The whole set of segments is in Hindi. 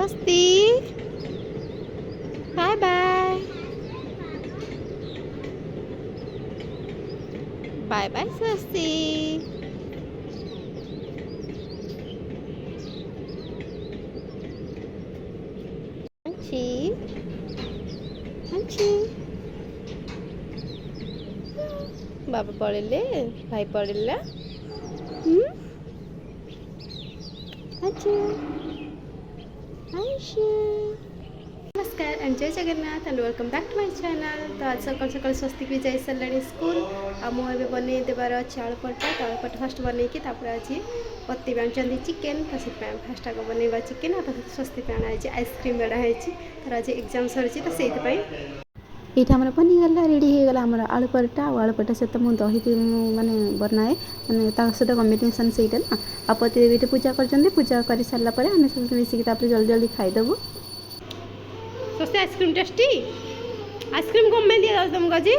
Swasti. Bye bye. Bye bye, Swasti. Anchi. Anchi. बाबा पढ़ले भाई पढ़ला अच्छा नमस्कार एंड जय Jagannath and welcome back to my channel. तो आज सकाल सकाल स्वस्तिक भी जाई सारे स्कूल आ मुझे बन देवार अच्छे आलुपटा तो आलुपटा फास्ट बनईकि आज पति आनी चिकेन तो फास्ट आग बनवा चिकेन स्वस्तिक आना आइसक्रीम बेड़ा तर आज एग्जाम सरी तो से ये बनीगला रेडी होगा आम आलू पराठा आलू पराठा सहित मुझे दही माने बनाए मैंने सहित कम्बिनेसन से ना आ पति देवी पूजा कर पूजा कर सारापर आम सब मिसिक जल्दी जल्दी खाईदेबू। स्वस्ति आइसक्रीम टेस्टी आइसक्रीम कम में दिया तुमको जी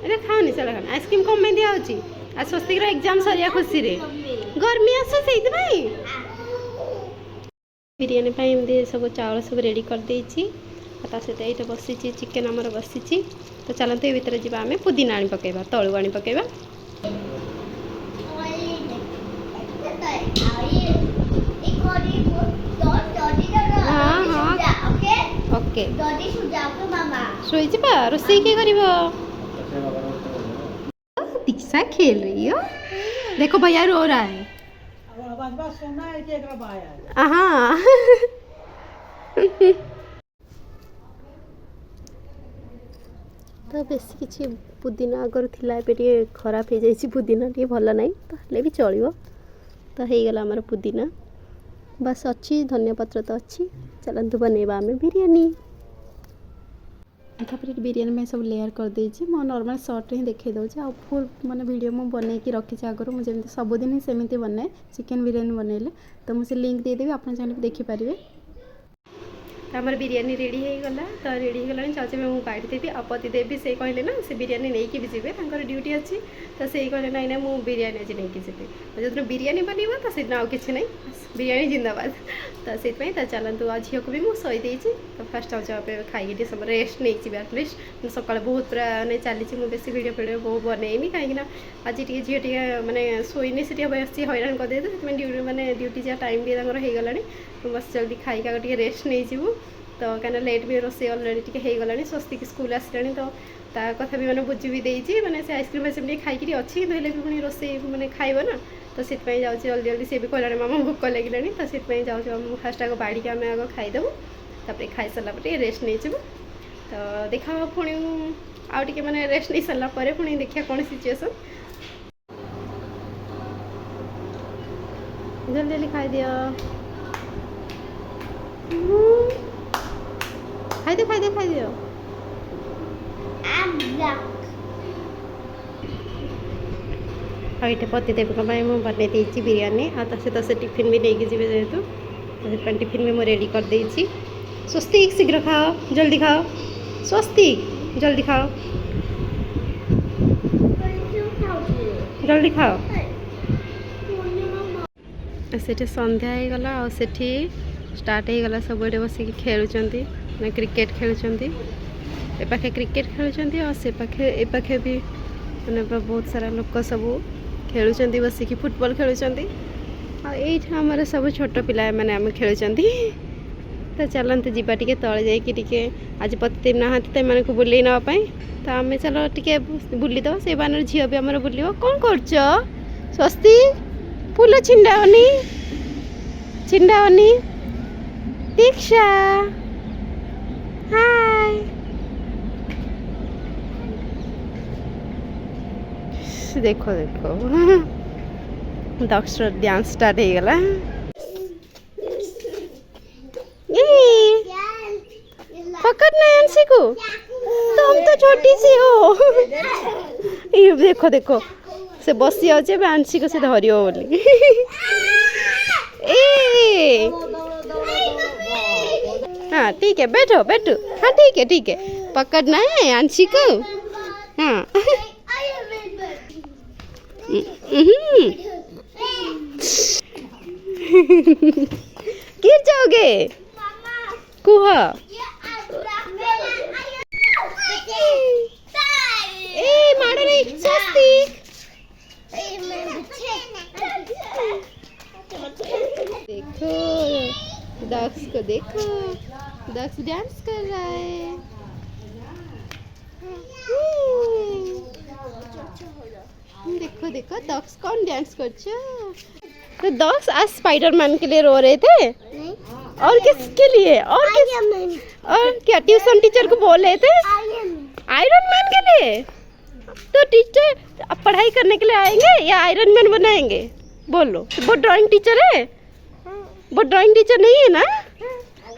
अरे खाओनी चलो खाओ आइसक्रीम कम में दिया आज स्वस्तिक एग्जाम सरिया खुशी रे गर्मी आस बिरियानी सब चावल सब रेडी कर देछि सहित ये बसी चिकेन आमर बसी तो चलते ये भर जावा आम पुदीना आनी पकेबा तलू आनी पकेबा हाँ हाँ ओके सोई रोसई किए कर दीक्षा खेल रही हो देखो भैया रो रहा है हाँ तो बेस किसी पुदीना आगर थिला खराब हो जाए पुदीना टे भल ना तो भी चलो तो होगला आमर पुदीना बस अच्छी धनिया पत्र तो अच्छी चलतु बनवा आम बिरियानी बिरियानी में सब लेयर कर देछि मो नॉर्मल शॉर्ट ही देखे दौचे आ फुल माने वीडियो मु बनैकी रखी आगर मुझे सबुदिन ही सेमती बनाए चिकेन बिरियानी बनैले तो मुझे लिंक देदेवी आप चाहे देखिपारे। आमर बिरियानी रेडी हो गला तो रेडी हो गला चाचे मैं बाढ़ी देवी आ पति देवी से कहले ना से बिरियानी नहीं कि भी जीवे ड्यूटी अच्छी तो से कहले ना ना मुझे बिरियानी आज नहीं कि जी जो बिरियानी बनवा तो से आउ कि नहीं बिरियानी जिंदाबाद तो से चलतु आ झील को भी मुझे शई देती तो फास्ट आज खाई सब रेस्ट नहीं एटलिस्ट सकाल बहुत पूरा नहीं चली मुझे बेस भिडियो फिडियो बहुत बनईनी कहीं आज टे झील टे मैंने शोनी से बस हैरान करदे ड्यूटी मैंने ड्यूटी जहाँ टाइम भी होगला बस जल्दी खाई आगे रेस्ट नहीं जीवु तो कहीं लेट भी रोसे अलरेडी टे होगला स्वस्तिक स्कूल आसला तो ता कथा भी मैंने बुझी भी देती मैंने से आइसक्रीम फाइसक्रीम टे खाई अच्छी कि पुणी रोसे मैंने खाइब ना तो से जाऊँगी जल्दी जल्दी सी भी कहला मामा भोक लगे तो से जाऊँ फास्ट आग बाड़ी आम आग खाईदेबू तापर खाई सारापर रेस्ट नहीं जीवु तो देखा पुणी आउ टे मैंने रेस्ट नहीं सारापर पुणी देखा कौन सिचुएसन जल्दी जल्दी खाई दियो खाई दियो ये पति देवी बनई देती बिरियानी तो से टिफिन भी लेके जी जेहेतु तो टिफिन भी मुझे रेडी कर देती। स्वस्तिक शीघ्र खाओ जल्दी खाओ स्वस्तिक जल्दी खाओ जल्दी खाओ से संध्या हो गला आठी स्टार्ट हो गला सब बसिक खेलुंट ना क्रिकेट खेलुंट एपाखे क्रिकेट खेलुंट और से पाखे ए पाखे भी मैंने बहुत सारा लोक सब खेलुंट बसिक फुटबॉल खेलुंट आमर सब छोट पिला मैंने आम खेलुंट तो चलते जीवा टे तले जाइए आज पति ना तो बुले नापी तो आम चलो टे बुलीद से बानर झील भी आमर बुल कौन कर स्वस्ति फूल छिंडावनी दीक्षा हाय देखो देखो दक्ष डांस स्टार्ट हो गला पकड़ना आंसी को तुम तो छोटी सी हो ये देखो देखो से बसी आछे आंसी को से धरियो बोली हाँ ठीक है बैठो बैठो हाँ ठीक है पकड़ना है आंसी को हाँ गिर जा जाओगे कुह ए मारो नहीं स्वस्तिक देखो दक्ष को देखो दक्ष डांस कर रहा है देखो देखो दक्ष कौन डांस करछो तो दक्ष आज स्पाइडरमैन के लिए रो रहे थे नहीं? और किसके लिए और क्या ट्यूशन टीचर को बोल रहे थे आयरन मैन के लिए तो टीचर अब पढ़ाई करने के लिए आएंगे या आयरन मैन बनाएंगे बोलो वो ड्राइंग टीचर है वो ड्राइंग टीचर नहीं है ना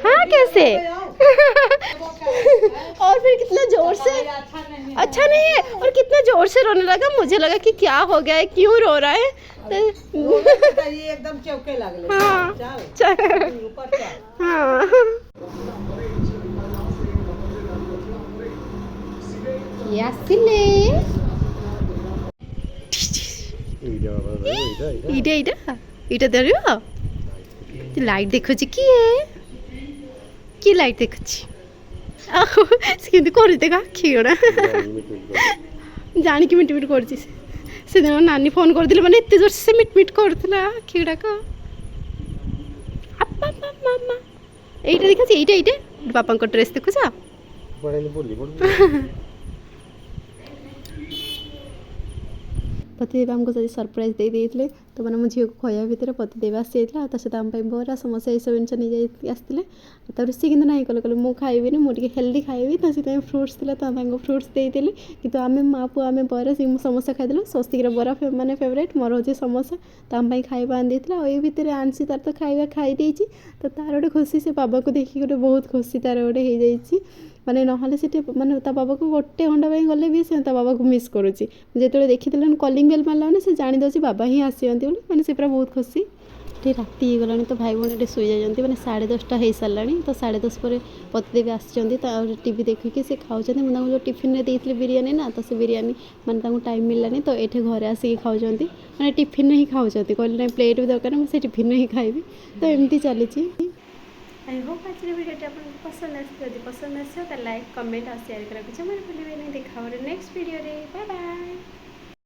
हाँ कैसे और फिर कितना जोर से अच्छा नहीं है और कितना जोर से रोने लगा मुझे लगा कि क्या हो गया है क्यों रो रहा है ये एकदम चौके लग ले हाँ ऊपर चल हाँ ये आसिले इडा इडा इडा धरियो लाइट देखुची कि लाइट देखुची केमती कर देखा क्षीण जानिक मिट मिट कर से दिन नानी फोन कर दिले माने एते जोर से मिट मिट करथला खीड़ा को अप्पा मामा एइटा देखा एइटा एइटा बापा को ड्रेस देखु जा बड़े बोली बोल पतिदेव आमको जब सरप्राइज दे देते तो मैंने मो झील को खुआ भितर पतिदेव आसी जाता सहित आम बरा समोसा ये सब जिन नहीं आसते तापर सी कि ना कले कले मुझे खाइबी मुझे हेल्दी खाइबी तो से फ्रुट्स थी तो फ्रुट्स देती कि आम माँ पुआ आम बरा समोसा खाईदेलु स्वस्तिक बरा माने फेवरेट मोर हूँ समोसा तो आम खाଇବା आनी ये भितर आनसी तार तो खाଇବା खाई तो तार गोटे खुशी से बाबा को देखिए गोटे बहुत खुशी तार गोटे हो जाइए माने नहले से माने ता बाबा को गोटे घंटा गले भी से बाबा को मिस करुच्ची जो देखी कलिंग बेल मारला से जानीदे बाबा ही आसती मैंने से पूरा बहुत खुशी टे राति गला तो भाई भौणी शुई जाती मैंने 10:30 हो सारा तो 10:30 पर पतिदेव आसी टीवी देखिए से खाऊँ मुझे जो टिफिन में देती बिरियानी ना तो से बिरियानी मैंने टाइम मिललानी तो ये घरे आसिक खाऊँ मैंने टिफिन ही खाऊँ कहले ना प्लेट भी दरकार मुझे टिफिन ही खाइबी तो एमती चली आई होप आज वीडियो आपको पसंद आदि पसंद आस लाइक कमेंट और शेयर करके जमा भूलें नहीं देखा नेक्स्ट वीडियो बाय बाय।